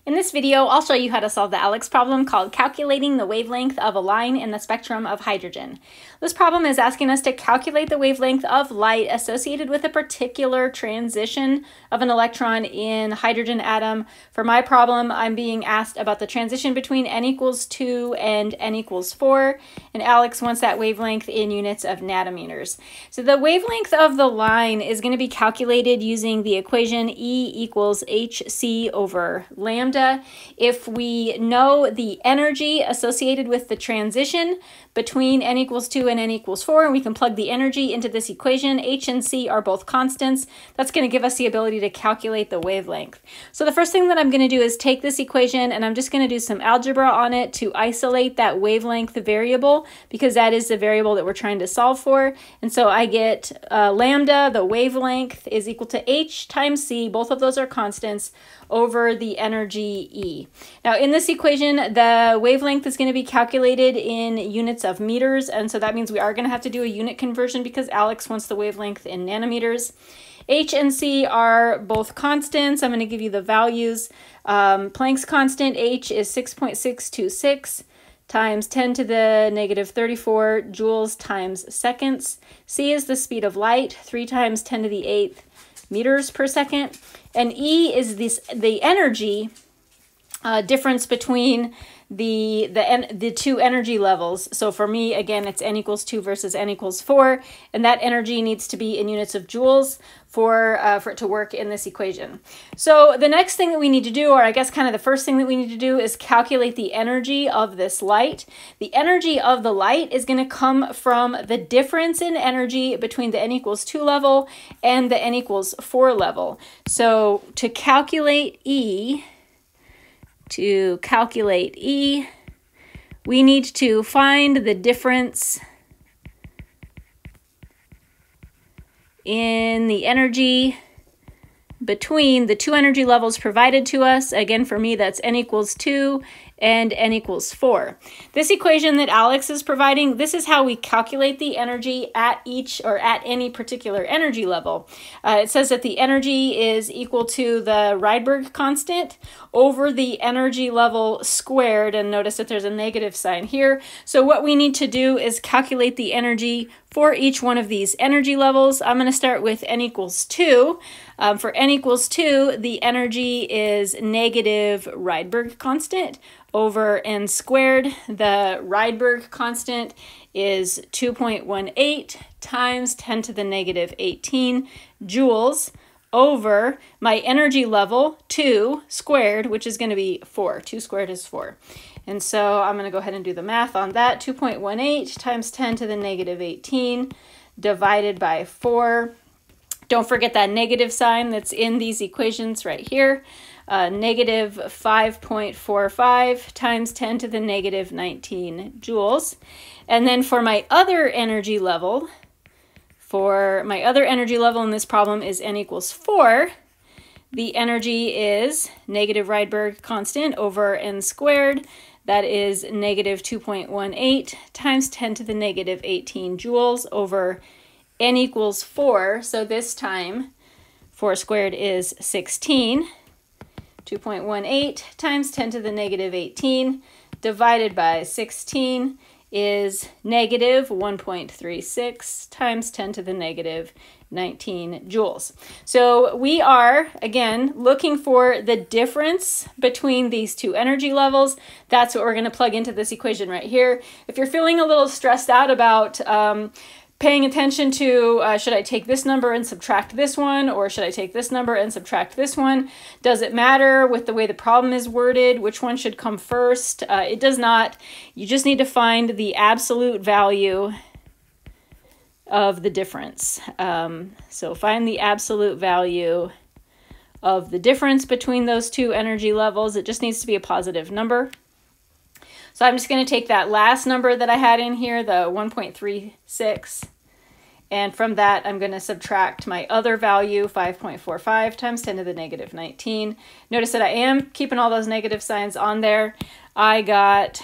In this video, I'll show you how to solve the ALEKS problem called calculating the wavelength of a line in the spectrum of hydrogen. This problem is asking us to calculate the wavelength of light associated with a particular transition of an electron in hydrogen atom. For my problem, I'm being asked about the transition between n equals 2 and n equals 4, and ALEKS wants that wavelength in units of nanometers. So the wavelength of the line is going to be calculated using the equation E equals hc over lambda. If we know the energy associated with the transition between n equals 2 and n equals 4, and we can plug the energy into this equation, h and c are both constants, that's going to give us the ability to calculate the wavelength. So the first thing that I'm going to do is take this equation and I'm just going to do some algebra on it to isolate that wavelength variable, because that is the variable that we're trying to solve for. And so I get lambda, the wavelength, is equal to h times c, both of those are constants, over the energy E. Now in this equation, the wavelength is going to be calculated in units of meters, and so that means we are going to have to do a unit conversion because ALEKS wants the wavelength in nanometers. H and C are both constants. I'm going to give you the values. Planck's constant, H, is 6.626 times 10 to the negative 34 joules times seconds. C is the speed of light, 3 times 10 to the 8th meters per second. And E is the energy difference between the two energy levels. So for me, again, it's n equals 2 versus n equals 4, and that energy needs to be in units of joules for it to work in this equation. So the next thing that we need to do, or I guess kind of the first thing that we need to do, is calculate the energy of this light. The energy of the light is going to come from the difference in energy between the n equals 2 level and the n equals 4 level. So to calculate E, we need to find the difference in the energy between the two energy levels provided to us. Again, for me, that's n equals 2 and n equals 4. This equation that ALEKS is providing, this is how we calculate the energy at each or at any particular energy level. It says that the energy is equal to the Rydberg constant over the energy level squared, and notice that there's a negative sign here. So what we need to do is calculate the energy for each one of these energy levels. I'm going to start with n equals 2. For n equals 2, the energy is negative Rydberg constant over n squared. The Rydberg constant is 2.18 times 10 to the negative 18 joules over my energy level, 2 squared, which is going to be 4. 2 squared is 4. And so I'm going to go ahead and do the math on that. 2.18 times 10 to the negative 18 divided by 4. Don't forget that negative sign that's in these equations right here. Negative 5.45 times 10 to the negative 19 joules. And then for my other energy level, in this problem is n equals 4. The energy is negative Rydberg constant over n squared. That is negative 2.18 times 10 to the negative 18 joules over n equals 4. So this time 4 squared is 16. 2.18 times 10 to the negative 18 divided by 16 is negative 1.36 times 10 to the negative 19 joules. So we are, again, looking for the difference between these two energy levels. That's what we're going to plug into this equation right here. If you're feeling a little stressed out about paying attention to, should I take this number and subtract this one, or should I take this number and subtract this one? Does it matter with the way the problem is worded, which one should come first? It does not. You just need to find the absolute value of the difference. So find the absolute value of the difference between those two energy levels. It just needs to be a positive number. So I'm just going to take that last number that I had in here, the 1.36, and from that I'm going to subtract my other value, 5.45 times 10 to the negative 19. Notice that I am keeping all those negative signs on there. I got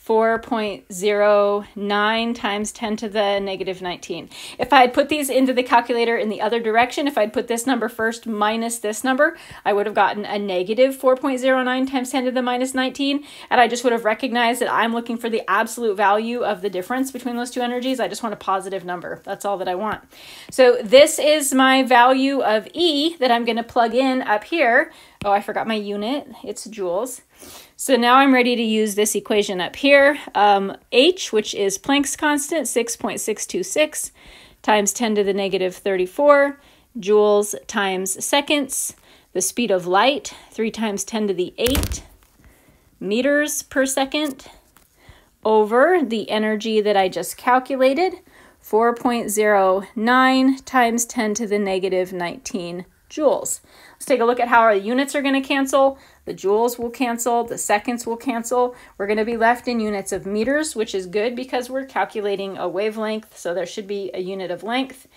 4.09 times 10 to the negative 19. If I had put these into the calculator in the other direction, if I'd put this number first minus this number, I would have gotten a negative 4.09 times 10 to the minus 19, and I just would have recognized that I'm looking for the absolute value of the difference between those two energies. I just want a positive number. That's all that I want. So this is my value of E that I'm going to plug in up here. Oh, I forgot my unit. It's joules. So now I'm ready to use this equation up here. H, which is Planck's constant, 6.626 times 10 to the negative 34 joules times seconds. The speed of light, 3 times 10 to the 8 meters per second, over the energy that I just calculated, 4.09 times 10 to the negative 19 joules. Let's take a look at how our units are going to cancel. The joules will cancel, the seconds will cancel. We're going to be left in units of meters, which is good because we're calculating a wavelength, so there should be a unit of length.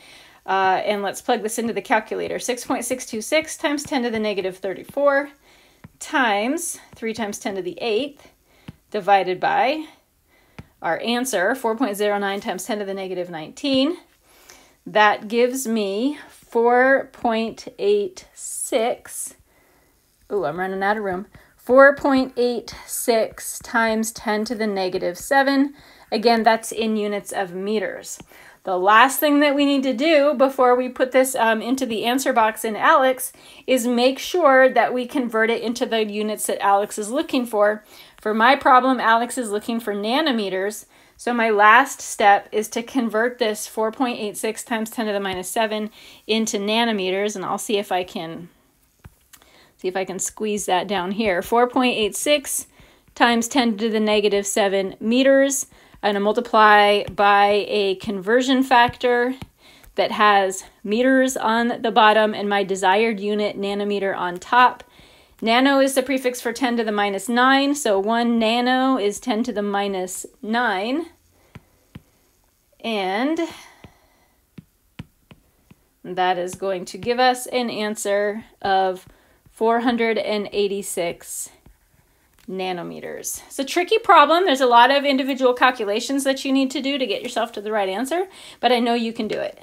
And let's plug this into the calculator. 6.626 times 10 to the negative 34 times 3 times 10 to the 8th divided by our answer, 4.09 times 10 to the negative 19. That gives me 4.86. Ooh, I'm running out of room. 4.86 times 10 to the negative 7. Again, that's in units of meters. The last thing that we need to do before we put this into the answer box in ALEKS is make sure that we convert it into the units that ALEKS is looking for. For my problem, ALEKS is looking for nanometers. So my last step is to convert this 4.86 times 10 to the minus 7 into nanometers, and I'll see if I can squeeze that down here. 4.86 times 10 to the negative 7 meters. I'm going to multiply by a conversion factor that has meters on the bottom and my desired unit, nanometer, on top. Nano is the prefix for 10 to the minus 9, so 1 nano is 10 to the minus 9. And that is going to give us an answer of 486 nanometers. It's a tricky problem. There's a lot of individual calculations that you need to do to get yourself to the right answer, but I know you can do it.